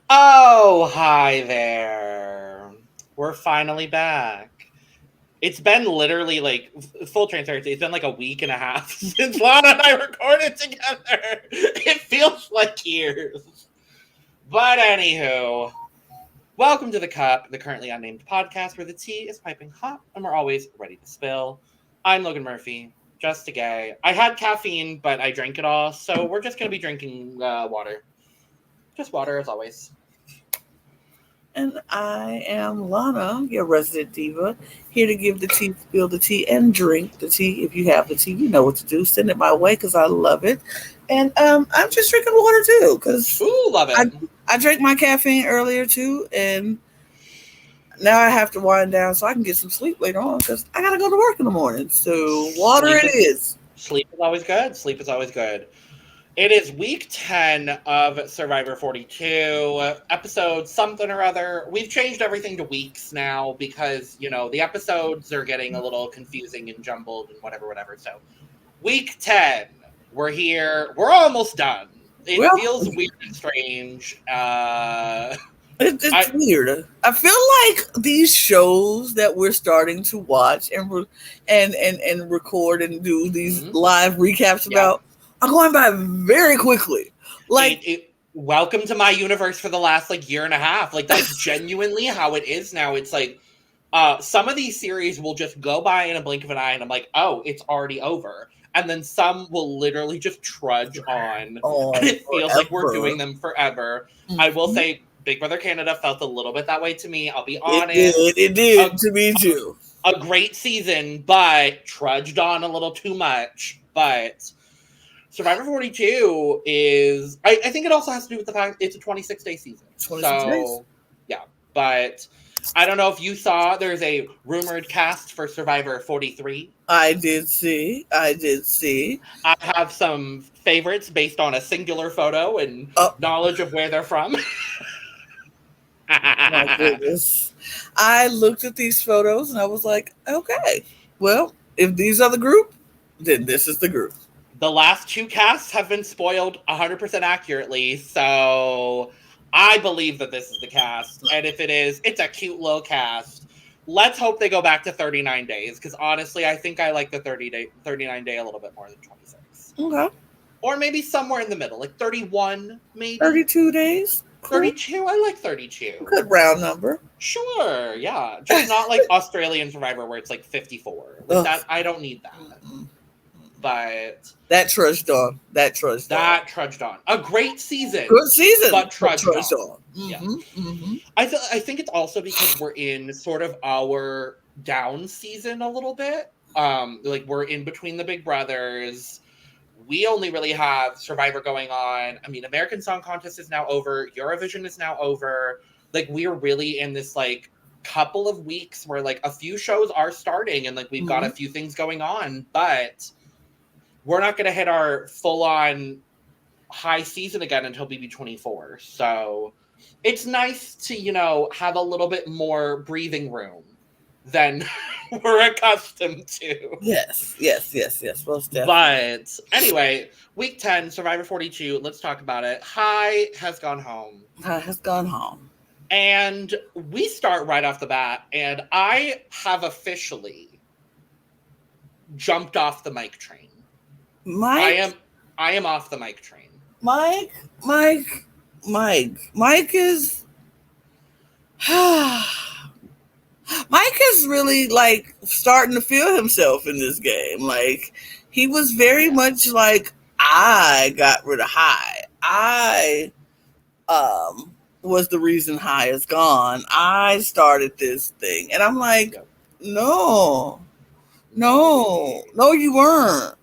Oh, hi there. We're finally back. It's been literally like full transparency. It's been like a week and a half since Lana and I recorded together. It feels like years. But anywho, welcome to The Cup, the Currently Unnamed Podcast where the tea is piping hot and we're always ready to spill. I'm Logan Murphy, just a gay. I had caffeine, but I drank it all, so we're just going to be drinking water. Just water, as always. And I am Lana, your resident diva, here to give the tea, spill the tea, and drink the tea. If you have the tea, you know what to do. Send it my way because I love it. And I'm just drinking water too because love it. I drank my caffeine earlier too, and now I have to wind down so I can get some sleep later on because I got to go to work in the morning. So water is. Sleep is always good. Sleep is always good. It is week 10 of Survivor 42, episode something or other. We've changed everything to weeks now because, you know, the episodes are getting a little confusing and jumbled and whatever. So week 10, we're here. We're almost done. It feels weird and strange. It's weird. I feel like these shows that we're starting to watch and record and do these live recaps about are going by very quickly. Like, welcome to my universe for the last year and a half. Like, that's genuinely how it is now. It's like some of these series will just go by in a blink of an eye, and I'm like, oh, it's already over. And then some will literally just trudge on, and it feels like we're doing them forever. Mm-hmm. I will say, Big Brother Canada felt a little bit that way to me. I'll be honest. It did to me too. A great season, but trudged on a little too much. But Survivor 42 is, I think it also has to do with the fact it's a 26-day season. 26 days. Yeah. But I don't know if you saw, there's a rumored cast for Survivor 43. I did see. I have some favorites based on a singular photo and knowledge of where they're from. My goodness. I looked at these photos and I was like, okay, well, if these are the group, then this is the group. The last two casts have been spoiled 100% accurately, so I believe that this is the cast. And if it is, it's a cute little cast. Let's hope they go back to 39 days, because honestly, I think I like the 39 day a little bit more than 26. Okay. Or maybe somewhere in the middle, like 31, maybe. 32 days? 32? I like 32. Good round number. Sure, yeah. Just not like Australian Survivor where it's like 54. That I don't need that. Mm-hmm. But that trudged on. A great season. Good season. But trudged on. Mm-hmm. Yeah. Mm-hmm. I think it's also because we're in sort of our down season a little bit. Like we're in between the Big Brothers. We only really have Survivor going on. I mean, American Song Contest is now over. Eurovision is now over. Like we're really in this like couple of weeks where like a few shows are starting and like we've got a few things going on, but we're not going to hit our full-on high season again until BB24. So it's nice to, you know, have a little bit more breathing room than we're accustomed to. Yes. Most definitely. But anyway, week 10, Survivor 42, let's talk about it. Hai has gone home. And we start right off the bat, and I have officially jumped off the mic train. I am off the mic train. Mike is Mike is really like starting to feel himself in this game. Like he was very much like, I got rid of Hai. I was the reason Hai is gone. I started this thing. And I'm like, no, you weren't.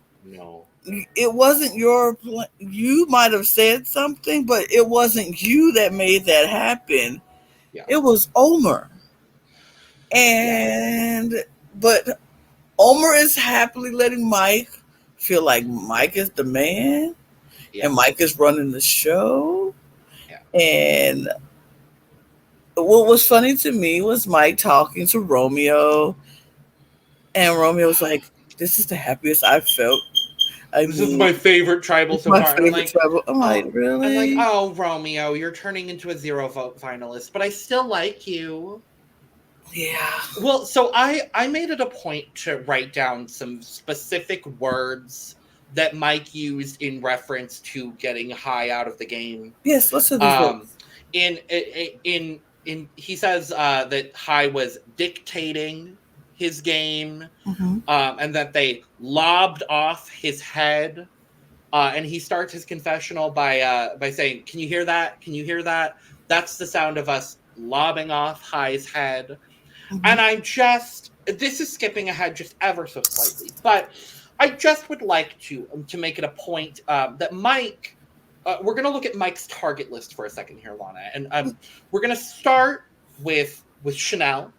it wasn't your you might have said something, but it wasn't you that made that happen. Yeah. It was Omer. Yeah. And but Omer is happily letting Mike feel like Mike is the man Yeah. and Mike is running the show. Yeah. And what was funny to me was Mike talking to Romeo, and Romeo was like, "This is the happiest I've felt. I This is mean, my favorite tribal it's so my far. And favorite travel." I'm like, really? oh, Romeo, you're turning into a zero vote finalist, but I still like you. Yeah. Well, so I made it a point to write down some specific words that Mike used in reference to getting high out of the game. Yes. Let's do these Um, words. in he says that High was dictating his game, Mm-hmm. and that they lobbed off his head. And he starts his confessional by saying, "Can you hear that? Can you hear that? That's the sound of us lobbing off High's head." Mm-hmm. And this is skipping ahead just ever so slightly, but I just would like to make it a point that Mike. We're going to look at Mike's target list for a second here, Lana, and we're going to start with Chanel,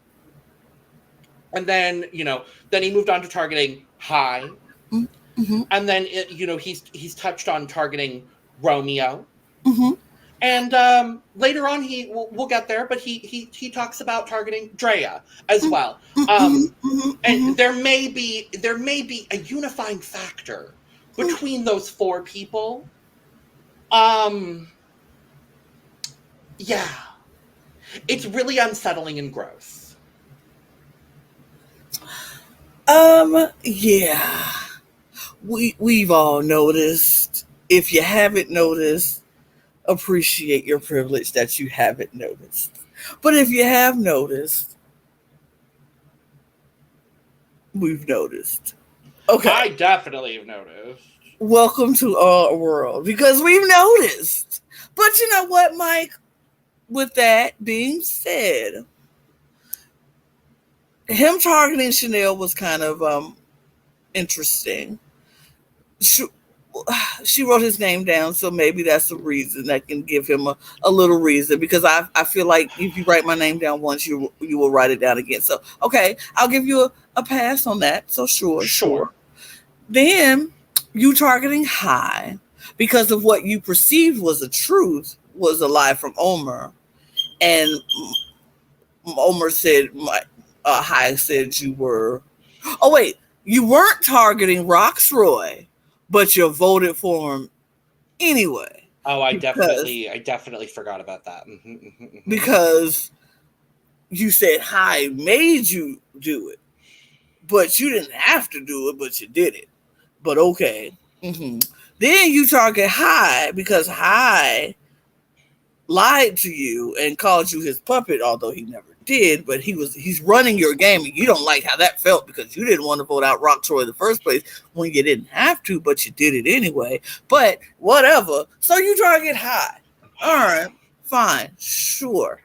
and then then he moved on to targeting High, Mm-hmm. and then he's touched on targeting Romeo. Mm-hmm. And later on, we'll get there, but he talks about targeting Drea as well. Mm-hmm. Mm-hmm. Mm-hmm. And there may be a unifying factor between those four people. Um, yeah, it's really unsettling and gross. Yeah. We've all noticed. If you haven't noticed, appreciate your privilege that you haven't noticed. But if you have noticed, we've noticed. I Okay. definitely have noticed. Welcome to our world because we've noticed. But you know what, Mike? With that being said, him targeting Chanel was kind of interesting. She, she wrote his name down, so maybe that's a reason that can give him a little reason. Because I feel like if you write my name down once, you will write it down again. So okay, I'll give you a pass on that. So sure. Sure. Then you targeting High because of what you perceived was a truth was a lie from Omer, and Omer said High said you were. Oh wait, you weren't targeting Roxroy, but you voted for him anyway Oh, because I definitely forgot about that. Mm-hmm. because you said High made you do it, but you didn't have to do it, but you did it. But okay. Mm-hmm. Then you target High because High lied to you and called you his puppet, although he never did. But he's running your game, and you don't like how that felt because you didn't want to vote out Rock Troy in the first place when you didn't have to, but you did it anyway. But whatever. So you target High. All right, fine, sure.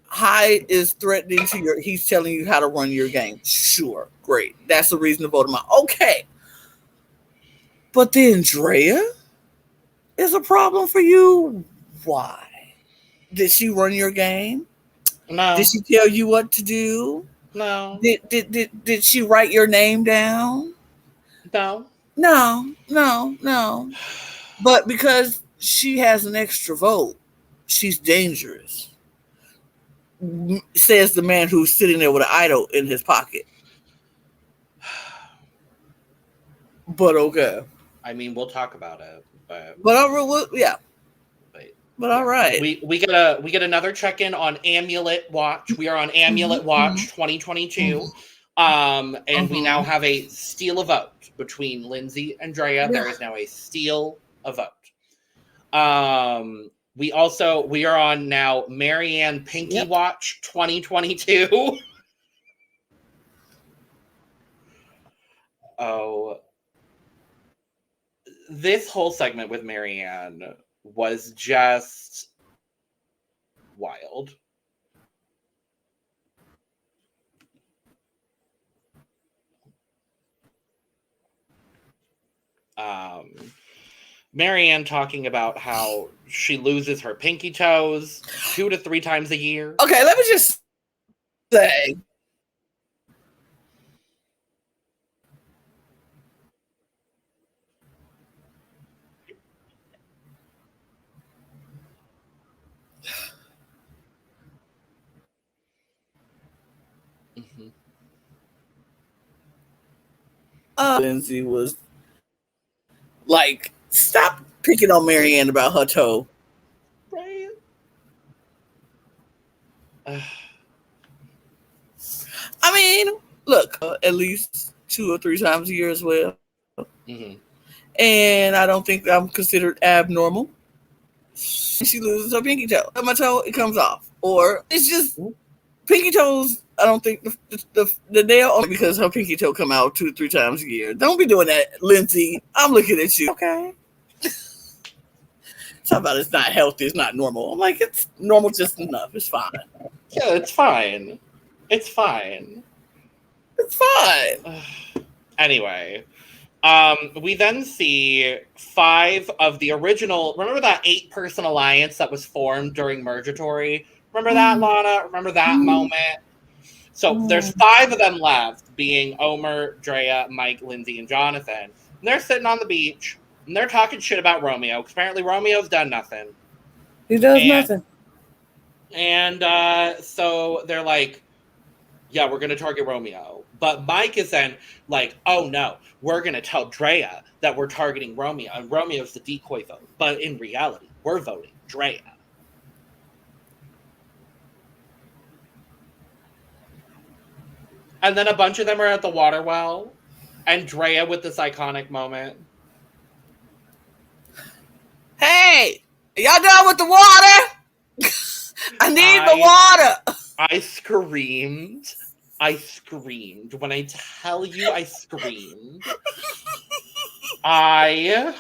High is threatening to your. He's telling you how to run your game. Sure, great. That's the reason to vote him out. Okay, but then Drea is a problem for you. Why? Did she run your game? Did No, she tell you what to do? no, Did she write your name down? no. No. But because she has an extra vote, she's dangerous. Says the man who's sitting there with an idol in his pocket. But okay. I mean, we'll talk about it, but Yeah. but But all yeah, right. we get another check in on Amulet Watch. We are on Amulet Mm-hmm, Watch 2022, mm-hmm, and we now mm-hmm. have a steal a vote between Lindsay and Drea. Yeah. There is now a steal a vote. We are on now Marianne Pinky Yep. Watch 2022. Oh, this whole segment with Marianne was just wild. Marianne talking about how she loses her pinky toes 2 to 3 times a year. Okay, let me just say. Mm-hmm. Lindsay was like, stop picking on Marianne about her toe. Right. I mean, look, at least 2 or 3 times a year as well. Mm-hmm. And I don't think I'm considered abnormal. She loses her pinky toe. My toe, it comes off. Or it's just pinky toes. I don't think the nail, because her pinky toe come out 2 or 3 times a year. Don't be doing that, Lindsay. I'm looking at you. Okay. Talk about it's not healthy, it's not normal. I'm like, it's normal just enough. It's fine. Yeah, it's fine. It's fine. It's fine. Anyway, we then see 5 of the original. Remember that 8-person alliance that was formed during Mergatory? Remember that, Lana? Remember that moment? So there's 5 of them left, being Omer, Drea, Mike, Lindsay, and Jonathan. And they're sitting on the beach, and they're talking shit about Romeo, because apparently Romeo's done nothing. He does nothing. And so they're like, yeah, we're going to target Romeo. But Mike is then like, oh no, we're going to tell Drea that we're targeting Romeo, and Romeo's the decoy vote. But in reality, we're voting Drea. And then a bunch of them are at the water well, and Drea with this iconic moment. Hey, y'all done with the water? I need the water. I screamed. When I tell you I screamed. I loved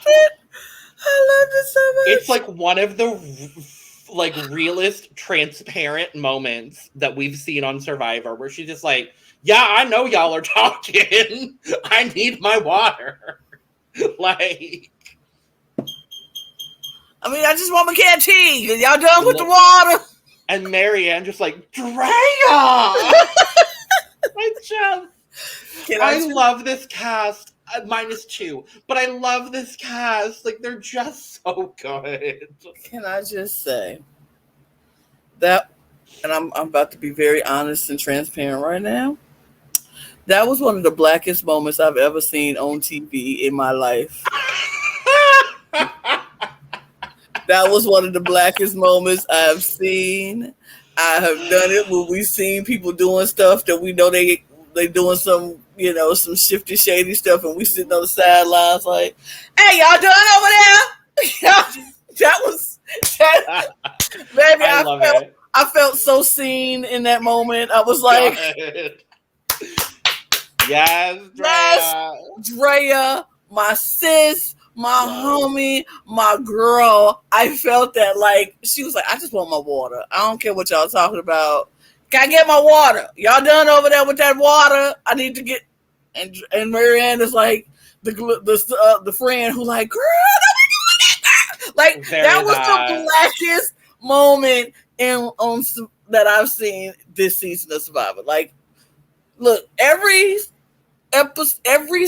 it. I loved it so much. It's like one of the realest, transparent moments that we've seen on Survivor, where she's just like, yeah, I know y'all are talking. I need my water. Like, I mean, I just want my canteen. Y'all done with the water? And Marianne just like, Drea! I love this cast. -2, but I love this cast. Like, they're just so good. Can I just say that, and I'm about to be very honest and transparent right now, that was one of the blackest moments I've ever seen on TV in my life. That was one of the blackest moments I've seen. I have done it when we've seen people doing stuff that we know they doing some, some shifty, shady stuff, and we sitting on the sidelines like, hey, y'all doing over there? Baby, I felt so seen in that moment. I was like, yes, Drea, my sis, my homie, my girl. I felt that, like, she was like, I just want my water. I don't care what y'all talking about. Can I get my water? Y'all done over there with that water? I need to get. And Marianne is like the friend who like, girl, like that was the blackest moment that I've seen this season of Survivor. Like, look, every episode, every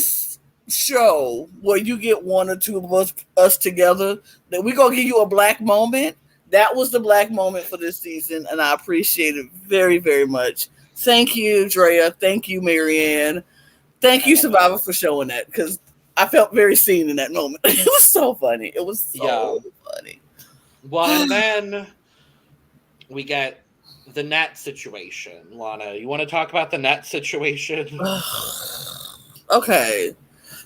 show where you get 1 or 2 of us together, that we gonna give you a black moment. That was the black moment for this season, and I appreciate it very, very much. Thank you, Drea. Thank you, Marianne. Thank you, Survivor, for showing that, because I felt very seen in that moment. It was so funny. It was so funny. Well, and then we get the net situation. Lana, you want to talk about the net situation? Okay.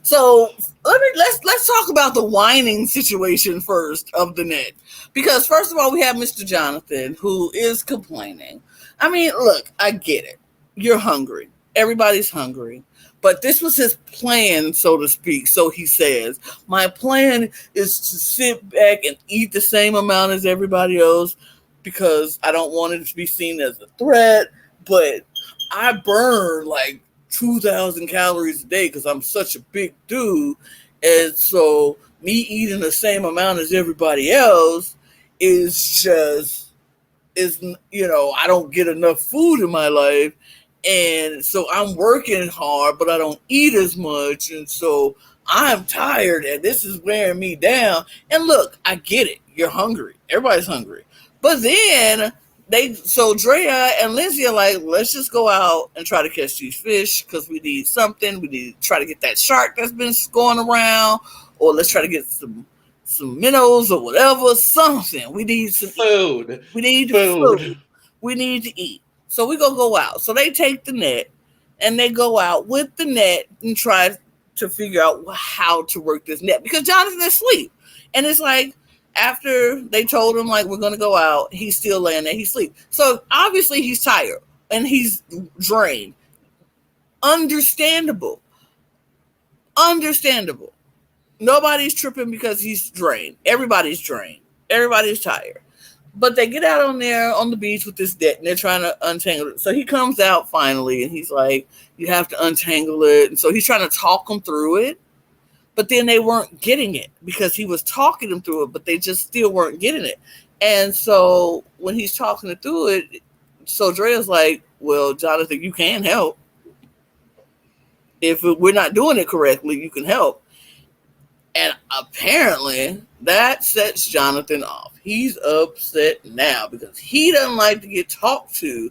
So let's talk about the whining situation first of the net, because first of all we have Mr. Jonathan, who is complaining. I mean, look, I get it. You're hungry. Everybody's hungry, but this was his plan, so to speak. So he says, "My plan is to sit back and eat the same amount as everybody else because I don't want it to be seen as a threat, but I burn like 2,000 calories a day because I'm such a big dude. And so me eating the same amount as everybody else is I don't get enough food in my life. And so I'm working hard, but I don't eat as much. And so I'm tired and this is wearing me down. And look, I get it. You're hungry. Everybody's hungry. But then Drea and Lindsay are like, let's just go out and try to catch these fish because we need something. We need to try to get that shark that's been going around, or let's try to get some minnows or whatever, something. We need some food. We need food. We need to eat. So we're going to go out. So they take the net and they go out with the net and try to figure out how to work this net because Jonathan is asleep. And it's like, after they told him, like, we're going to go out, he's still laying there. He's asleep. So obviously he's tired and he's drained. Understandable. Nobody's tripping because he's drained. Everybody's drained. Everybody's tired. But they get out on the beach with this net and they're trying to untangle it. So he comes out finally and he's like, you have to untangle it. And so he's trying to talk them through it. But then they weren't getting it because he was talking them through it, but they just still weren't getting it. And so when he's talking it through it, so Drea's like, well, Jonathan, you can help. If we're not doing it correctly, you can help. And apparently that sets Jonathan off. He's upset now because he doesn't like to get talked to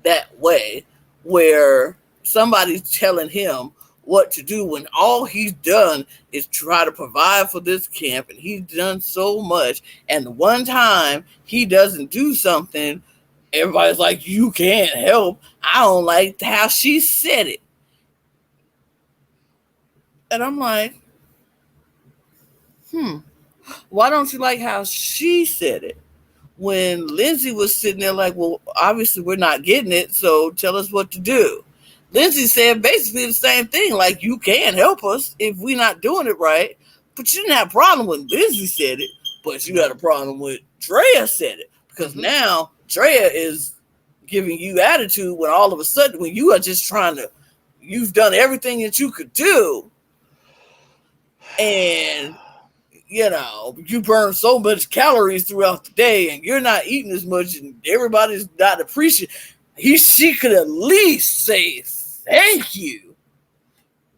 that way where somebody's telling him what to do when all he's done is try to provide for this camp and he's done so much. And the one time he doesn't do something, everybody's like, you can't help. I don't like how she said it. And I'm like, why don't you like how she said it? When Lindsay was sitting there like, well, obviously we're not getting it, so tell us what to do. Lindsay said basically the same thing, like, you can help us if we're not doing it right. But you didn't have a problem when Lindsay said it, but you got a problem with Drea said it. Because now Drea is giving you attitude when all of a sudden, when you are just you've done everything that you could do. And, you burn so much calories throughout the day and you're not eating as much and everybody's not appreciating. She could at least say thank you.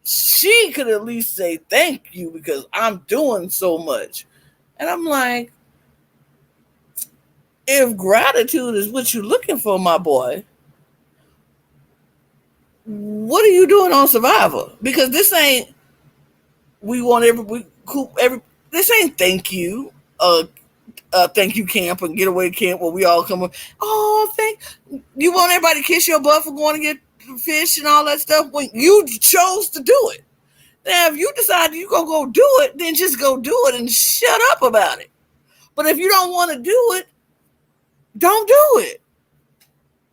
She could at least say thank you because I'm doing so much. And I'm like, if gratitude is what you're looking for, my boy, what are you doing on Survivor? Because this ain't this ain't thank you. Thank you camp and getaway camp where we all come up. Oh, you want everybody to kiss your butt for going to get fish and all that stuff when you chose to do it. Now, if you decide you're going to go do it, then just go do it and shut up about it. But if you don't want to do it, don't do it.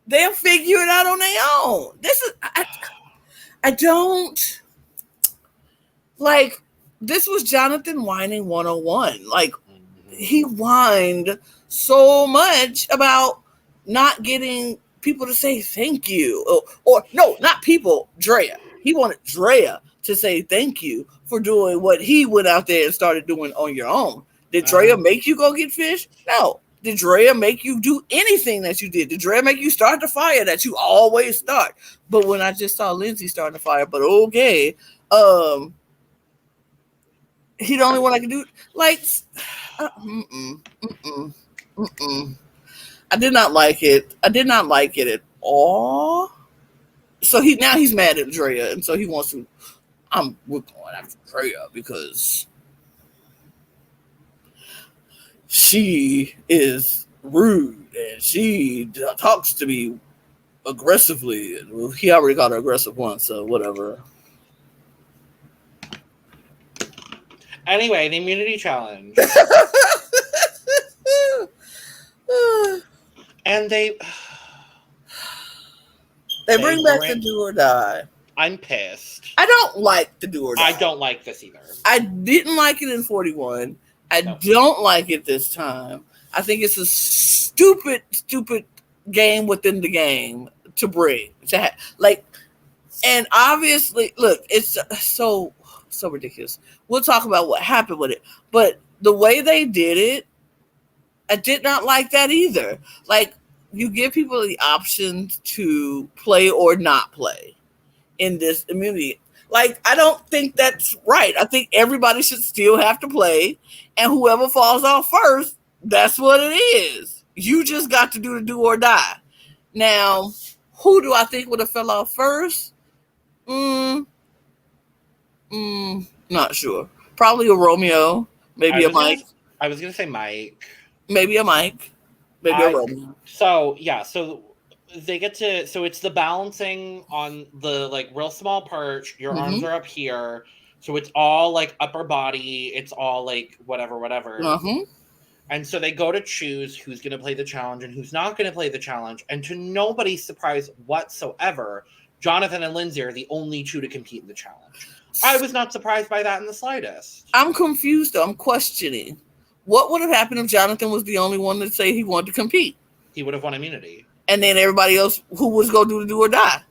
They'll figure it out on their own. I don't like, this was Jonathan whining 101. Like, he whined so much about not getting people to say thank you. Or no, not people, Drea. He wanted Drea to say thank you for doing what he went out there and started doing on your own. Did Drea make you go get fish? No. Did Drea make you do anything that you did? Did Drea make you start the fire that you always start? But when I just saw Lindsay starting the fire, but okay, he the only one I can do. Like, I did not like it. I did not like it at all. So he's mad at Drea, and so he wants to. We're going after Drea because she is rude and she talks to me aggressively. Well, he already got her aggressive once, so whatever. Anyway, the immunity challenge. And they bring back the do or die. I'm pissed. I don't like the do or die. I don't like this either. I didn't like it in 41. I don't like it this time. I think it's a stupid game within the game to bring. Like, And obviously, look, it's so ridiculous. We'll talk about what happened with it, but the way they did it, I did not like that either. Like, you give people the option to play or not play in this immunity. Like, I don't think that's right. I think everybody should still have to play, and whoever falls off first, that's what it is. You just got to do or die. Now, who do I think would have fell off first? Not sure. Probably a Romeo, maybe a Mike. I was gonna say Mike. Maybe a Mike. Maybe a Romeo. So they get to, so it's the balancing on the like real small perch. Your arms are up here, so it's all like upper body. It's all like whatever. And so they go to choose who's going to play the challenge and who's not going to play the challenge. And to nobody's surprise whatsoever, Jonathan and Lindsay are the only two to compete in the challenge. I was not surprised by that in the slightest. I'm confused though. I'm questioning. What would have happened if Jonathan was the only one to say he wanted to compete? He would have won immunity. And then everybody else who was going to do or die?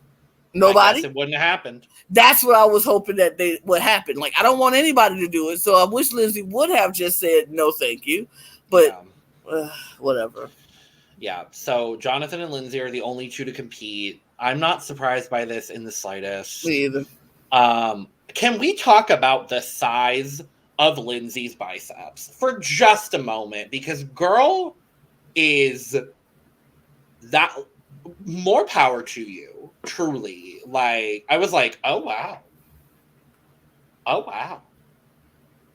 Nobody? I guess it wouldn't have happened. That's what I was hoping that would happen. Like, I don't want anybody to do it. So I wish Lindsay would have just said, no, thank you. But whatever. Yeah. So Jonathan and Lindsay are the only two to compete. I'm not surprised by this in the slightest. Me either. Can we talk about the size of Lindsay's biceps for just a moment? Because girl is that, more power to you, truly. Like, I was like, oh wow.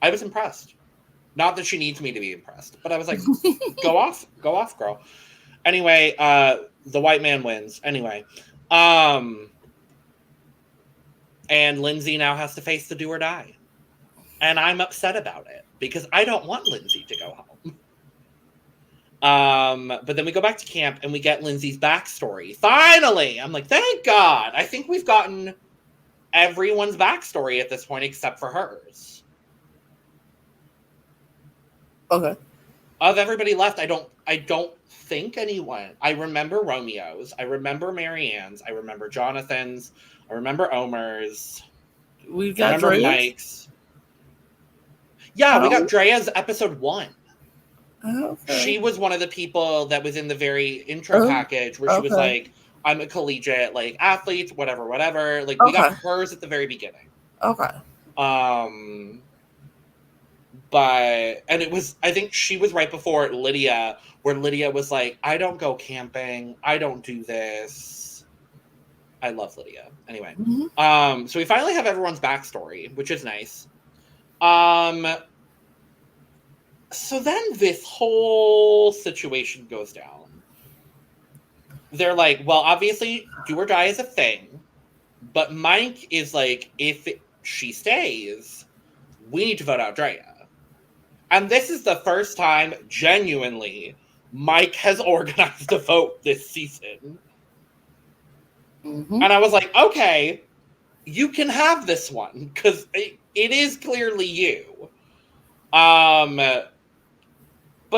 I was impressed. Not that she needs me to be impressed, but I was like, go off, girl. Anyway, the white man wins. Anyway, and Lindsay now has to face the do or die. And I'm upset about it because I don't want Lindsay to go home. But then we go back to camp and we get Lindsay's backstory. Finally! I'm like, thank God. I think we've gotten everyone's backstory at this point except for hers. Okay. Of everybody left, I don't think anyone. I remember Romeo's. I remember Marianne's. I remember Jonathan's. I remember Omer's. We got Mike's. Yeah, we got Drea's episode 1. Okay. She was one of the people that was in the very intro package where she was like, I'm a collegiate like athlete, whatever. Like we got hers at the very beginning. Okay. But, and it was, I think she was right before Lydia, where Lydia was like, I don't go camping. I don't do this. I love Lydia. Anyway. So we finally have everyone's backstory, which is nice. So then this whole situation goes down. They're like, well, obviously, do or die is a thing. But Mike is like, if she stays, we need to vote out Drea. And this is the first time, genuinely, Mike has organized a vote this season. And I was like, okay, you can have this one, because it is clearly you. But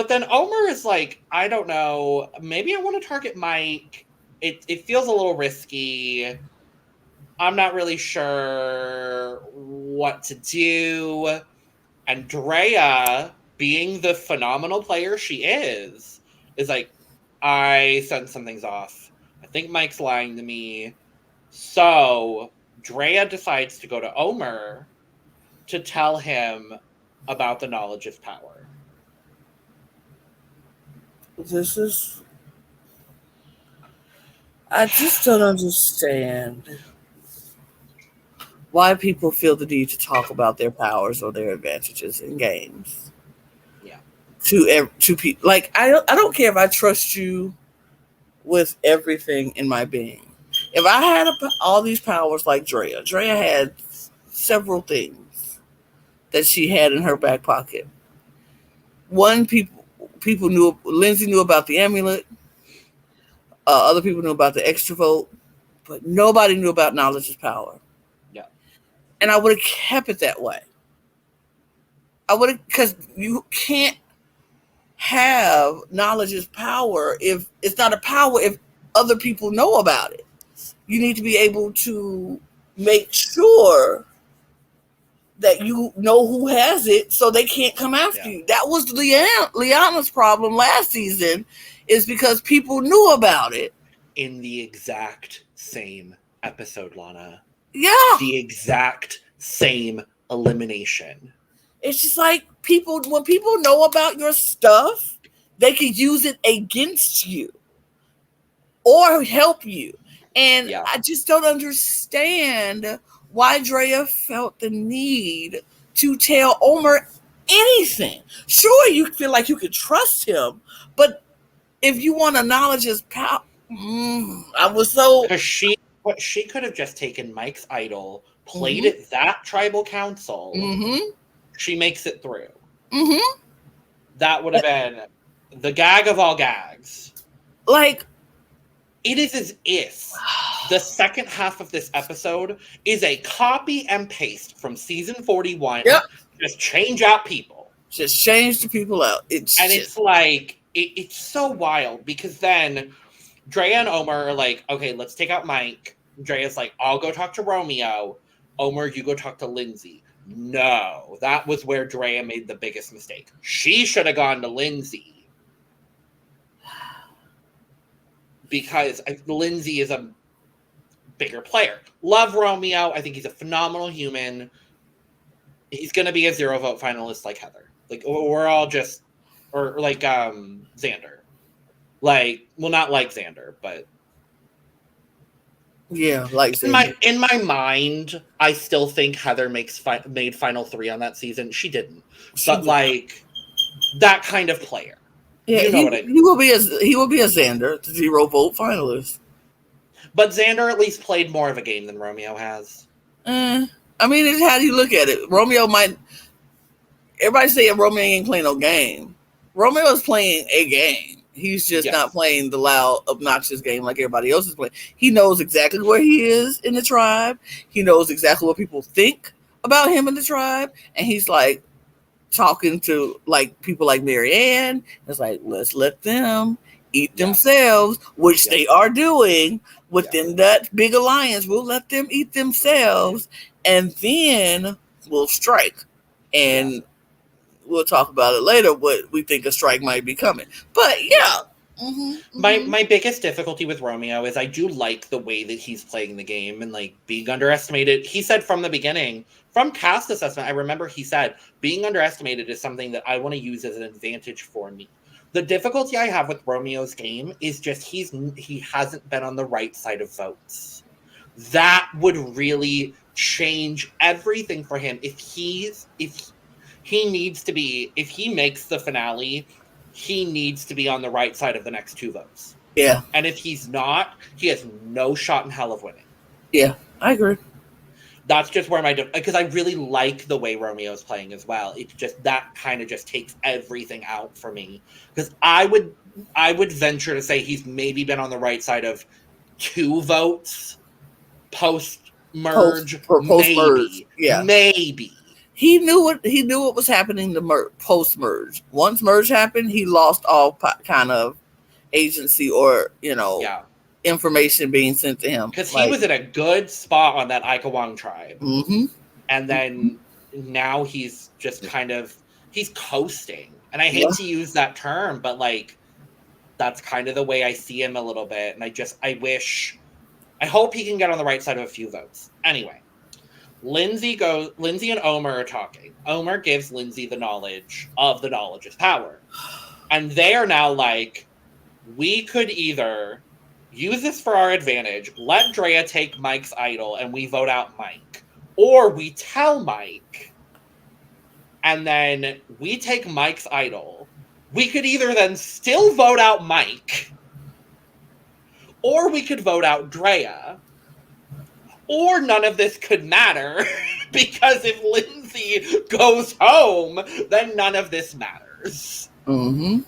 then Omer is like, I don't know, maybe I want to target Mike. It feels a little risky. I'm not really sure what to do. And Drea, being the phenomenal player she is like, I sense something's off. I think Mike's lying to me. So Drea decides to go to Omer to tell him about the knowledge is power. I just don't understand why people feel the need to talk about their powers or their advantages in games. Yeah. To people, like, I don't care if I trust you with everything in my being. If I had all these powers like Drea had several things that she had in her back pocket. One, people knew, Lindsay knew about the amulet. Other people knew about the extra vote, but nobody knew about knowledge is power. Yeah. And I would have kept it that way. Because you can't have knowledge is power if it's not a power if other people know about it. you need to be able to make sure that you know who has it so they can't come after you. That was Liana's problem last season, is because people knew about it. In the exact same episode, Lana. Yeah. The exact same elimination. It's just like when people know about your stuff, they can use it against you or help you. And I just don't understand why Drea felt the need to tell Omar anything. Sure, you feel like you could trust him, but if you want to acknowledge his power, I was so... Because she could have just taken Mike's idol, played it that tribal council. She makes it through. That would have been the gag of all gags. Like, it is as if the second half of this episode is a copy and paste from season 41. Yep. Just change out people. Just change the people out. It's like, it's so wild, because then Drea and Omar are like, okay, let's take out Mike. Drea's like, I'll go talk to Romeo. Omar, you go talk to Lindsay. No, that was where Drea made the biggest mistake. She should have gone to Lindsay. Because Lindsay is a bigger player. Love Romeo. I think he's a phenomenal human. He's going to be a 0 vote finalist like Heather. Like, we're all just... Or like Xander. Like, well, not like Xander, but... Yeah, like Xander. In my mind, I still think Heather made Final 3 on that season. She didn't. But, like, that kind of player. Yeah, you know what I mean. He will be a Xander, 0 vote finalist. But Xander at least played more of a game than Romeo has. I mean, it's how you look at it. Romeo might... Everybody saying Romeo ain't playing no game. Romeo is playing a game. He's just not playing the loud, obnoxious game like everybody else is playing. He knows exactly where he is in the tribe. He knows exactly what people think about him in the tribe. And he's like talking to like people like Marianne. It's like, let's let them eat themselves, which they are doing within that big alliance. We'll let them eat themselves, and then we'll strike. And we'll talk about it later, what we think a strike might be coming. But my biggest difficulty with Romeo is I do like the way that he's playing the game and like being underestimated. He said from the beginning, from cast assessment, I remember he said being underestimated is something that I want to use as an advantage for me. The difficulty I have with Romeo's game is just he hasn't been on the right side of votes. That would really change everything for him if he makes the finale, he needs to be on the right side of the next 2 votes. Yeah. And if he's not, he has no shot in hell of winning. Yeah, I agree. That's just where because I really like the way Romeo's playing as well. It's just that kind of just takes everything out for me. Because I would venture to say he's maybe been on the right side of 2 votes post-merge. Post-merge. Yeah. Maybe. He knew what was happening post merge. Once merge happened, he lost all kind of agency or information being sent to him because he was in a good spot on that Ikawang tribe, and then now he's just he's coasting. And I hate to use that term, but like that's kind of the way I see him a little bit. And I hope he can get on the right side of a few votes. Anyway. Lindsay and Omar are talking. Omar gives Lindsay the knowledge is power. And they are now like, we could either use this for our advantage, let Drea take Mike's idol, and we vote out Mike. Or we tell Mike, and then we take Mike's idol. We could either then still vote out Mike, or we could vote out Drea. Or none of this could matter, because if Lindsay goes home, then none of this matters. And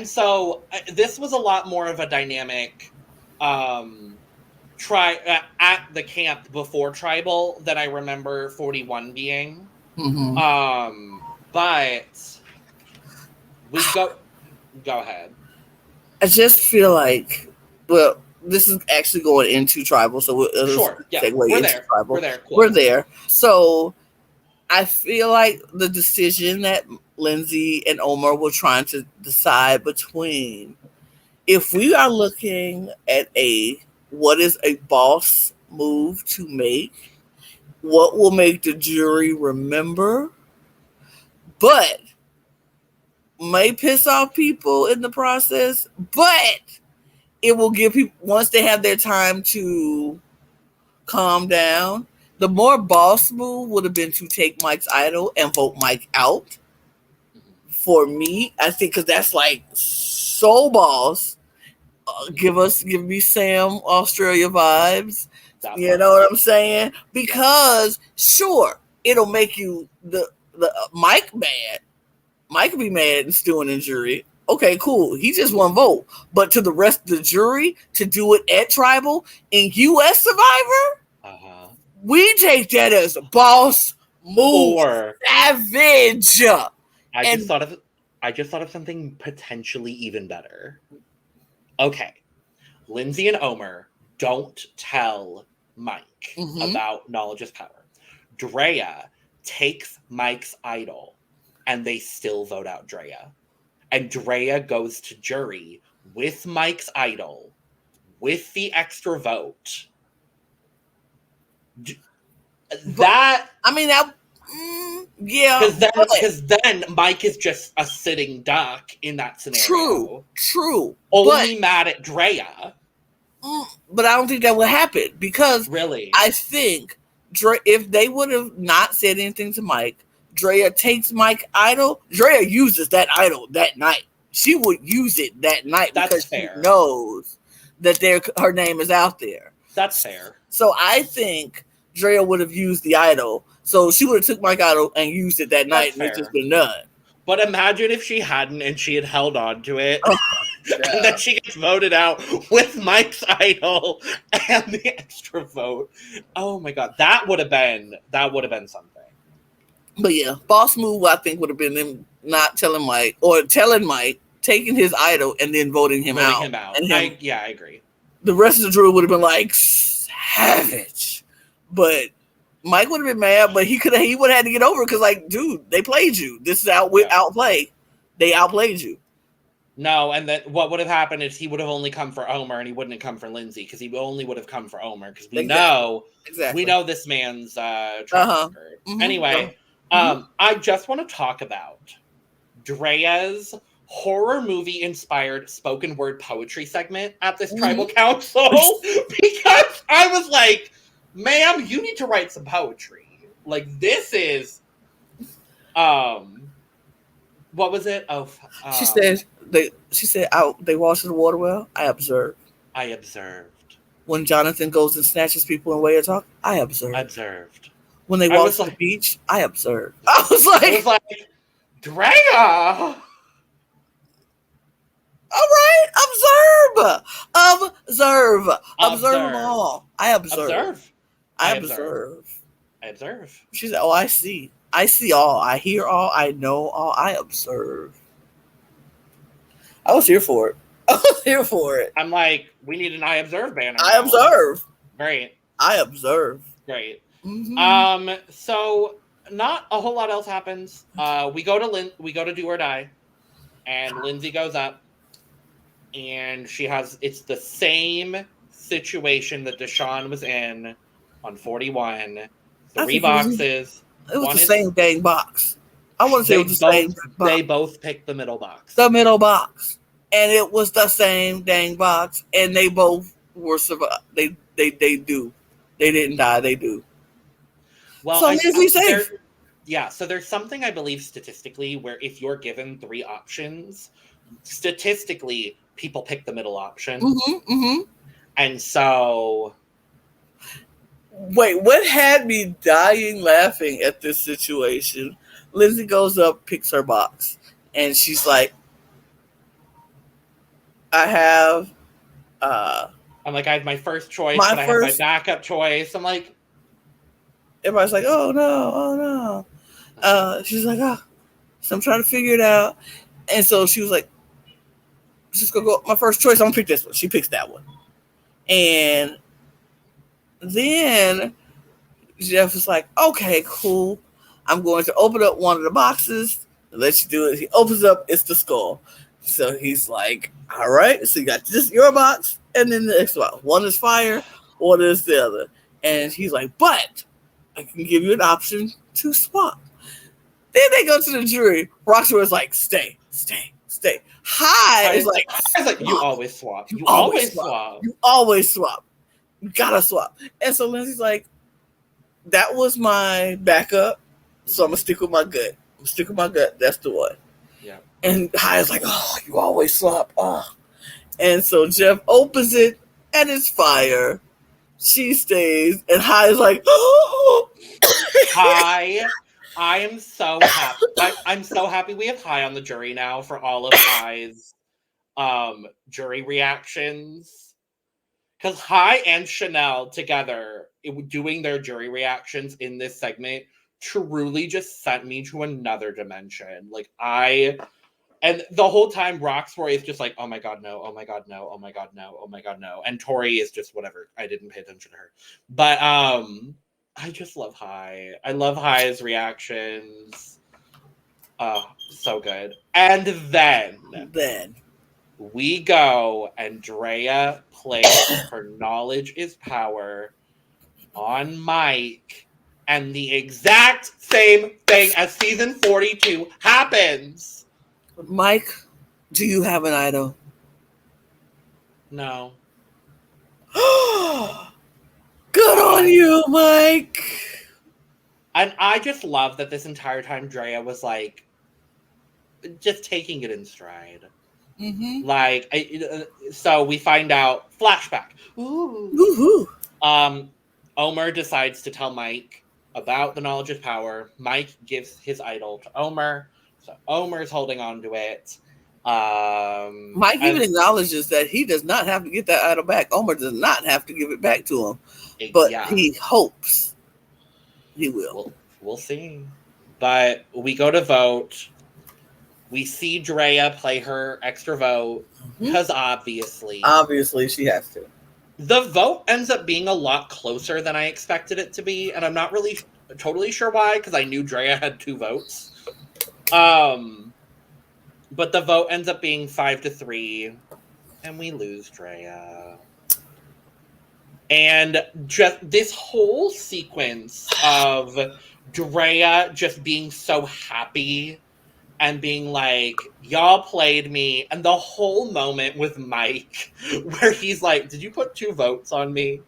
so this was a lot more of a dynamic at the camp before Tribal than I remember 41 being. But we go ahead. I just feel like, this is actually going into tribal, so Sure. Yeah, segue we're into there. tribal. We're there. Cool. We're there. So I feel like the decision that Lindsay and Omar were trying to decide between, if we are looking at what is a boss move to make, what will make the jury remember, but may piss off people in the process, but it will give people, once they have their time to calm down, the more boss move would have been to take Mike's idol and vote Mike out. For me, I think, because that's like so boss. Give me Sam Australia vibes. You know what I'm saying? Because sure, it'll make you the Mike mad. Mike could be mad and still an injury. Okay, cool. He just one vote. But to the rest of the jury, to do it at Tribal in US Survivor, we take that as a boss move. Savage. I just thought of something potentially even better. Okay. Lindsay and Omar don't tell Mike about knowledge is power. Drea takes Mike's idol and they still vote out Drea. And Drea goes to jury with Mike's idol with the extra vote. Yeah. Because then Mike is just a sitting duck in that scenario. True. Only mad at Drea. But I don't think that would happen, because really, I think if they would have not said anything to Mike, Drea takes Mike idol. Drea uses that idol that night. She would use it that night because she knows that her name is out there. That's fair. So I think Drea would have used the idol. So she would have took Mike idol and used it that night, and it's just been done. But imagine if she hadn't and she had held on to it. And then she gets voted out with Mike's idol and the extra vote. Oh my god, that would have been something. But yeah, boss move, I think, would have been them not telling Mike, or telling Mike, taking his idol and then voting him out. And I agree. The rest of the jury would have been like savage, but Mike would have been mad. But he would have had to get over it, because, like, dude, they played you. This is outplay. They outplayed you. No, and that what would have happened is he would have only come for Omar, and he wouldn't have come for Lindsay, because he only would have come for Omar, because we know this man's track record. Anyway, I just want to talk about Drea's horror movie inspired spoken word poetry segment at this tribal council, because I was like, ma'am, you need to write some poetry. Like, this is what was it? She said they wash the water well. I observed. When Jonathan goes and snatches people in way of talk, I observed. When they walk to the beach, I observed. I was like, Drea. All right, observe them all. I observe. She said, "Oh, I see all. I hear all. I know all. I observe." I was here for it. I'm like, we need an I observe banner. I observe. Great. I observe. Great. So not a whole lot else happens. We go to do or die, and Lindsay goes up, and it's the same situation that Deshaun was in on 41. 3 boxes. It was the same dang box. I want to say it was the same box. They both picked the middle box. The middle box. And it was the same dang box. And they both were survived. They do. They didn't die. They do. Well, so Lindsay safe. So there's something, I believe, statistically, where if you're given 3 options, statistically, people pick the middle option. And so... Wait, what had me dying laughing at this situation? Lindsay goes up, picks her box, and she's like, I have my first choice, but I have my backup choice. I'm like, everybody's like, oh no. She's like, so I'm trying to figure it out. And so she was like, just gonna go, my first choice, I'm gonna pick this one. She picks that one. And then Jeff was like, okay, cool. I'm going to open up one of the boxes and let you do it. He opens up, it's the skull. So he's like, all right, so you got just your box and then the next box. One is fire, one is the other. And he's like, but I can give you an option to swap. Then they go to the jury. Rockstar is like, stay. High is like, you always swap. You always swap. You gotta swap. And so Lindsay's like, that was my backup, so I'm gonna stick with my gut. That's the one. Yeah. And High like, oh, you always swap. Oh. And so Jeff opens it, and it's fire. She stays, and High is like, oh. High. I am so happy. I'm so happy we have High on the jury now for all of High's jury reactions. Because High and Chanel together doing their jury reactions in this segment truly just sent me to another dimension. Like and the whole time Roxroy is just like, oh my god, no, oh my god, no, oh my god, no, oh my god, no. And Tori is just whatever. I didn't pay attention to her. But I just love High. I love High's reactions. Oh, so good. And then we go and Drea plays her knowledge is power on Mike, and the exact same thing as season 42 happens. Mike, do you have an idol? No. Good on you, Mike. And I just love that this entire time Drea was like just taking it in stride. Mm-hmm. Like, so we find out flashback. Ooh. Omer decides to tell Mike about the knowledge of power. Mike gives his idol to Omer, so Omer's holding on to it. Mike even acknowledges that he does not have to get that idol back. Omer does not have to give it back to him, but he hopes he will. We'll see. But we go to vote. We see Drea play her extra vote because obviously she has to. The vote ends up being a lot closer than I expected it to be, and I'm not really totally sure why, because I knew Drea had 2 votes. But the vote ends up being 5-3, and we lose Drea. And just this whole sequence of Drea just being so happy and being like, y'all played me. And the whole moment with Mike where he's like, did you put 2 votes on me?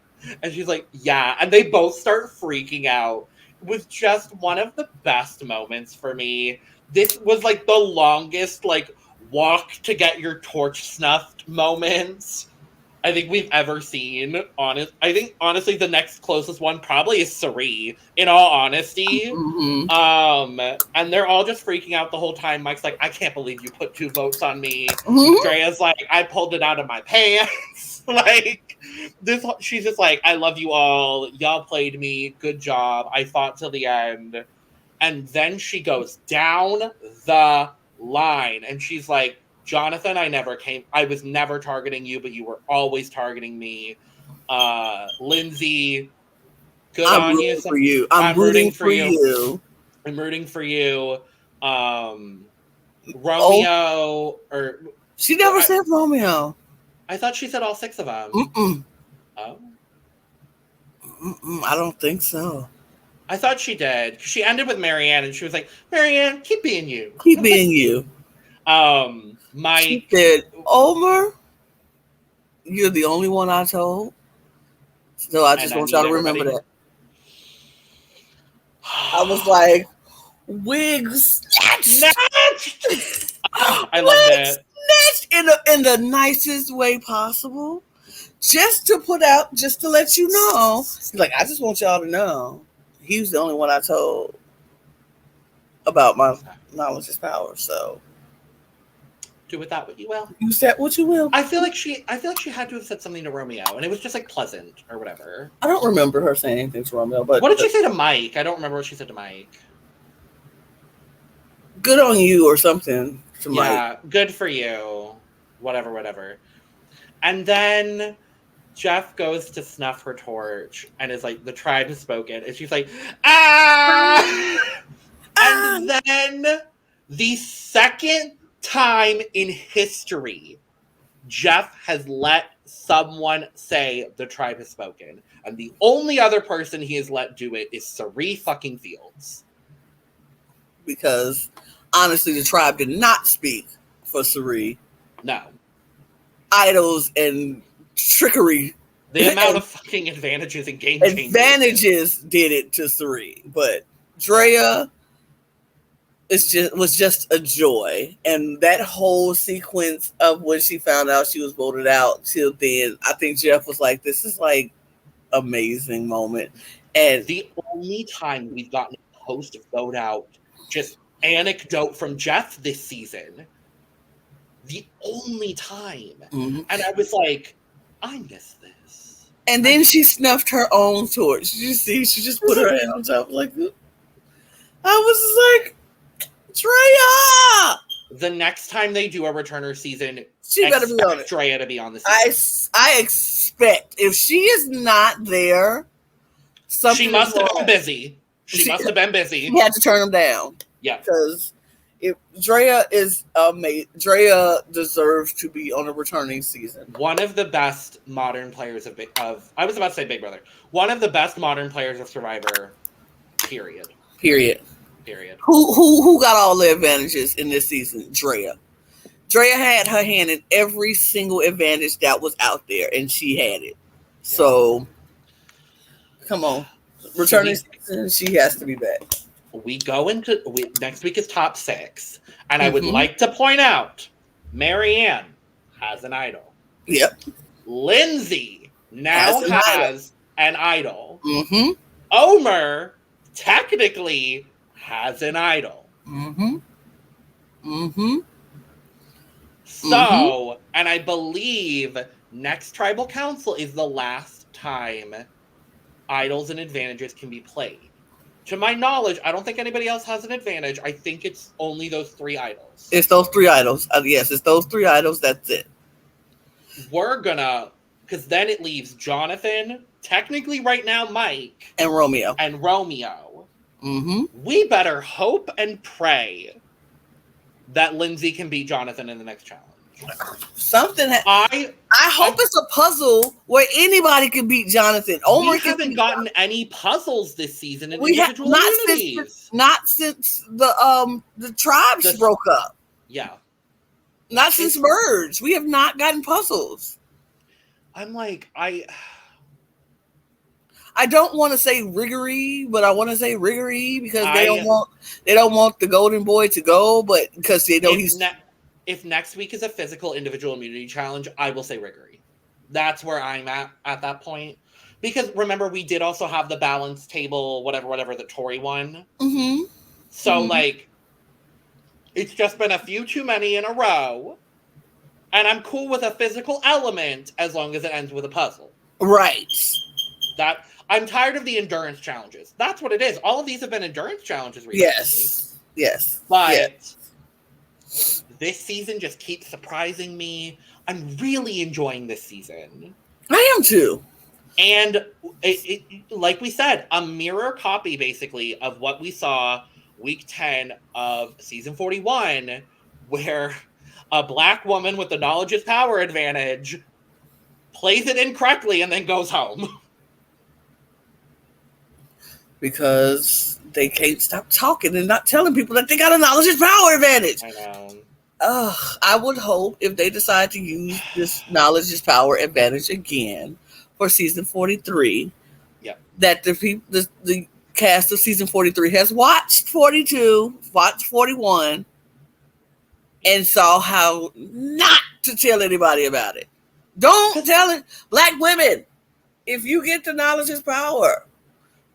And she's like, yeah. And they both start freaking out. It was just one of the best moments for me. This was like the longest like walk to get your torch snuffed moments I think we've ever seen. I think honestly the next closest one probably is Sari, in all honesty. Mm-hmm. And they're all just freaking out the whole time. Mike's like, I can't believe you put 2 votes on me. Mm-hmm. Drea's like, I pulled it out of my pants. Like this, she's just like, I love you all. Y'all played me. Good job. I fought till the end. And then she goes down the line and she's like, Jonathan, I was never targeting you, but you were always targeting me. Lindsay, good on you. For you. I'm rooting for you. I'm rooting for you. Romeo, or she never said Romeo. I thought she said all 6 of them. Mm-mm. Oh. Mm-mm, I don't think so. I thought she did. She ended with Marianne, and she was like, Marianne, keep being you. Keep being you. Mike. She said, Omer, you're the only one I told. So I just want y'all to remember that. I was like, wig snatched. I love that. Snatched in the nicest way possible. Just to let you know. He's like, I just want y'all to know. He was the only one I told about my knowledge is power. So do with that what you will. You said what you will. I feel like she had to have said something to Romeo, and it was just like pleasant or whatever. I don't remember her saying anything to Romeo, but what did she say to Mike? I don't remember what she said to Mike. Good on you or something to Mike. Yeah, good for you. Whatever. And then Jeff goes to snuff her torch and is like, the tribe has spoken. And she's like, ah! And then the second time in history, Jeff has let someone say the tribe has spoken. And the only other person he has let do it is Cirie fucking Fields. Because honestly, the tribe did not speak for Cirie. No. Idols and trickery. The amount of fucking advantages and game changers. Advantages did it to Cirie, but Drea was just a joy. And that whole sequence of when she found out she was voted out till then, I think Jeff was like, this is like amazing moment. And the only time we've gotten a post vote out, just anecdote from Jeff this season. The only time. Mm-hmm. And I was like, I miss this. And then she snuffed her own torch. Did you see? She just put her hand on top. Like, I was like, Drea! The next time they do a returner season, she better be on it. Drea to be on the season. I expect if she is not there, she must have been busy. She must have been busy. He had to turn them down. Yeah, because if Drea is amazing, Drea deserves to be on a returning season. One of the best modern players of I was about to say Big Brother. One of the best modern players of Survivor. Period. Who got all the advantages in this season? Drea. Drea had her hand in every single advantage that was out there, and she had it. So, come on. Returning season, she has to be back. We go into next week is top 6, and I would like to point out Marianne has an idol. Yep. Lindsay now has an idol. Mm-hmm. Omer technically has an idol. Mm-hmm. Mm-hmm. So, and I believe next Tribal Council is the last time idols and advantages can be played. To my knowledge, I don't think anybody else has an advantage. I think it's only those 3 idols. It's those 3 idols. Yes, it's those 3 idols. That's it. We're gonna, because then it leaves Jonathan, technically right now Mike. And Romeo. Mm-hmm. We better hope and pray that Lindsay can beat Jonathan in the next challenge. I hope it's a puzzle where anybody can beat Jonathan. We haven't gotten any puzzles this season in individual immunities. Not since the tribes broke up. Yeah. Not since Merge. We have not gotten puzzles. I'm like, I don't want to say riggery, but I want to say riggery because they don't want the golden boy to go, but because they know if next week is a physical individual immunity challenge, I will say riggery. That's where I'm at that point. Because remember, we did also have the balance table, whatever that Tori won. Mm-hmm. So like, it's just been a few too many in a row, and I'm cool with a physical element as long as it ends with a puzzle. Right. I'm tired of the endurance challenges. That's what it is. All of these have been endurance challenges recently. Yes. But this season just keeps surprising me. I'm really enjoying this season. I am too. And it like we said, a mirror copy basically of what we saw week 10 of season 41, where a black woman with the knowledge is power advantage plays it incorrectly and then goes home. Because they can't stop talking and not telling people that they got a knowledge is power advantage. I know. I would hope if they decide to use this knowledge is power advantage again for season 43, that the cast of season 43 has watched 42, watched 41, and saw how not to tell anybody about it. Don't tell it. Black women, if you get the knowledge is power,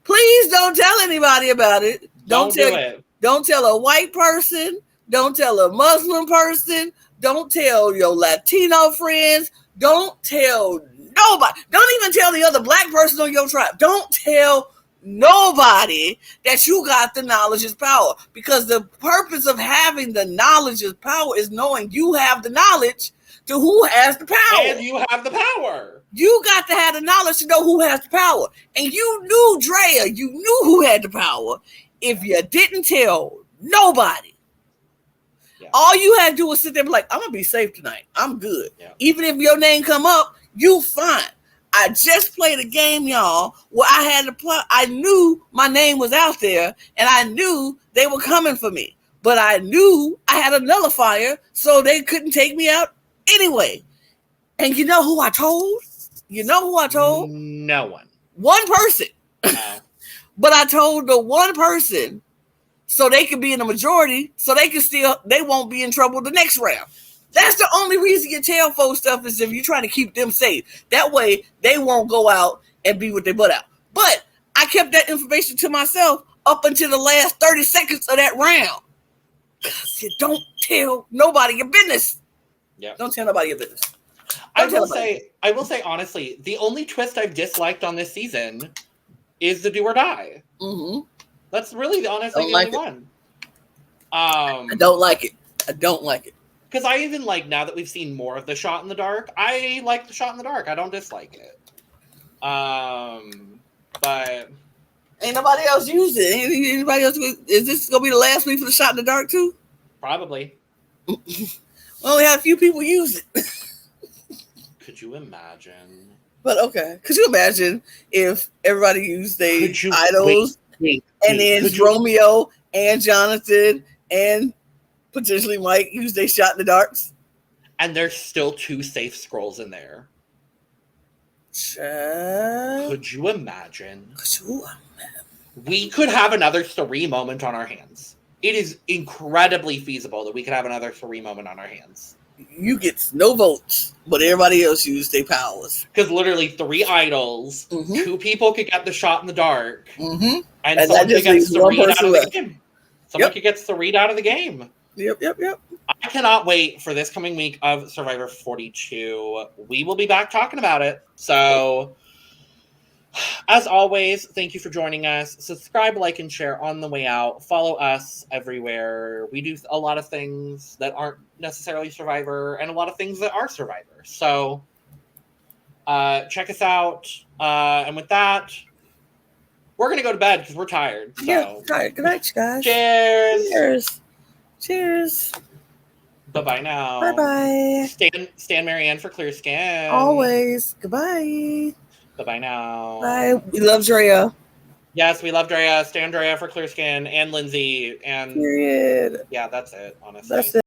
please don't tell anybody about it. Don't tell a white person. Don't tell a Muslim person. Don't tell your Latino friends. Don't tell nobody. Don't even tell the other black person on your tribe. Don't tell nobody that you got the knowledge is power. Because the purpose of having the knowledge is power is knowing you have the knowledge to who has the power. And you have the power. You got to have the knowledge to know who has the power. And you knew Drea, you knew who had the power. If you didn't tell nobody, all you had to do was sit there and be like, I'm going to be safe tonight. I'm good. Yeah. Even if your name come up, you fine. I just played a game, y'all, where I had to play. I knew my name was out there, and I knew they were coming for me. But I knew I had a nullifier, so they couldn't take me out anyway. And you know who I told? No one. One person. But I told the one person so they could be in the majority, so they won't be in trouble the next round. That's the only reason you tell folks stuff is if you're trying to keep them safe. That way, they won't go out and be with their butt out. But I kept that information to myself up until the last 30 seconds of that round. You don't tell nobody your business. Yeah. Don't tell nobody your business. I will say honestly, the only twist I've disliked on this season is the do or die. Mm-hmm. That's really the only one. I don't like it. Because I even like, now that we've seen more of the shot in the dark, I like the shot in the dark. I don't dislike it. But ain't nobody else used it. Anybody else? Is this gonna be the last week for the shot in the dark too? Probably. We only had a few people use it. Could you imagine? But okay, could you imagine if everybody used their idols and then Romeo and Jonathan and potentially Mike used their shot in the darks? And there's still 2 safe scrolls in there. Could you imagine? We could have another 3 moment on our hands. It is incredibly feasible that we could have another 3 moment on our hands. You get no votes, but everybody else used their powers. Because literally 3 idols, 2 people could get the shot in the dark, and someone could get 3 out of the game. Someone could get 3 out of the game. Yep. I cannot wait for this coming week of Survivor 42. We will be back talking about it. So, as always, thank you for joining us. Subscribe, like, and share on the way out. Follow us everywhere. We do a lot of things that aren't necessarily Survivor and a lot of things that are Survivor. So, check us out. And with that, we're going to go to bed because we're tired. So. Yeah, tired. Good night, you guys. Cheers. Bye-bye now. Bye-bye. Stan Marianne for clear skin. Always. Goodbye. Bye-bye now. Bye. We love Drea. Yes, we love Drea. Stan Drea for clear skin and Lindsay. And period. Yeah, that's it, honestly. That's it.